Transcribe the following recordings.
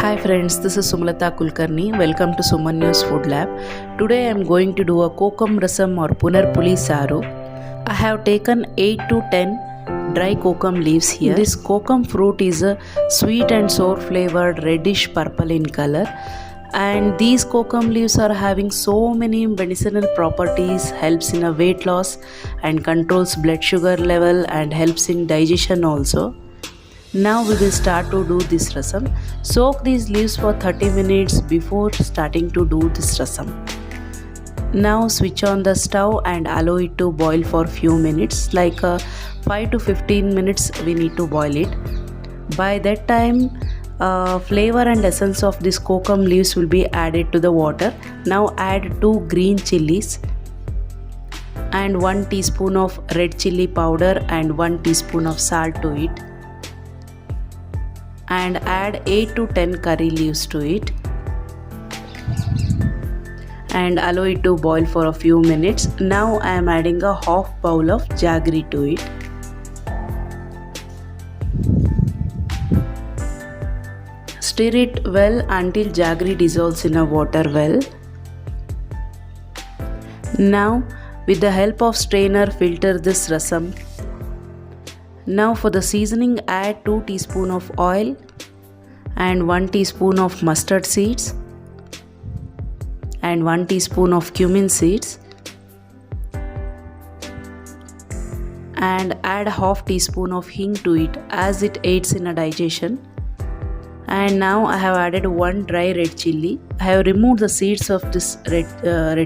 Hi friends, this is Sumlata Kulkarni. Welcome to Sumanyu'z Food Lab. Today I am going to do a Kokum Rasam or Punarpuli Saar. I have taken 8 to 10 dry kokum leaves here. This kokum fruit is a sweet and sour flavored reddish purple in color. And these kokum leaves are having so many medicinal properties, helps in a weight loss and controls blood sugar level and helps in digestion also. Now we will start to do this rasam. Soak these leaves for 30 minutes before starting to do this rasam. Now switch on the stove and allow it to boil for few minutes, like 5 to 15 minutes we need to boil it. By that time flavor and essence of this kokum leaves will be added to the water. Now add 2 green chillies and 1 teaspoon of red chilli powder and 1 teaspoon of salt to it. And add 8 to 10 curry leaves to it and allow it to boil for a few minutes. Now I am adding a half bowl of jaggery to it. Stir it well until jaggery dissolves in a water well. Now with the help of strainer filter this rasam. Now for the seasoning, add 2 teaspoons of oil and 1 teaspoon of mustard seeds and 1 teaspoon of cumin seeds and add half teaspoon of hing to it as it aids in a digestion. And now I have added 1 dry red chilli. I have removed the seeds of this red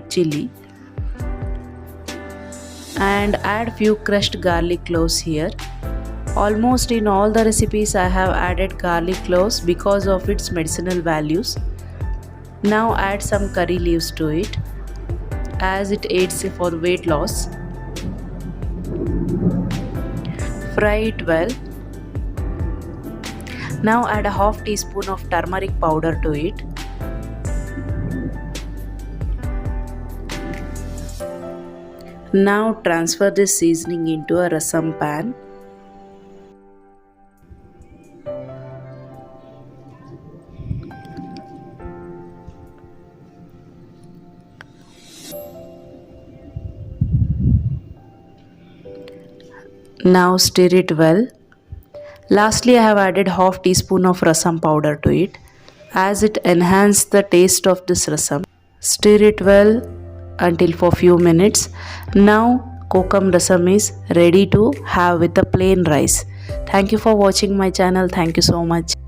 chilli and add few crushed garlic cloves here. Almost in all the recipes I have added garlic cloves because of its medicinal values. Now add some curry leaves to it as it aids for weight loss. Fry it well. Now add a half teaspoon of turmeric powder to it. Now transfer this seasoning into a rasam pan. Now stir it well. Lastly, I have added half teaspoon of rasam powder to it as it enhances the taste of this rasam. Stir it well until for few minutes. Now kokum rasam is ready to have with a plain rice. Thank you for watching my channel. Thank you so much.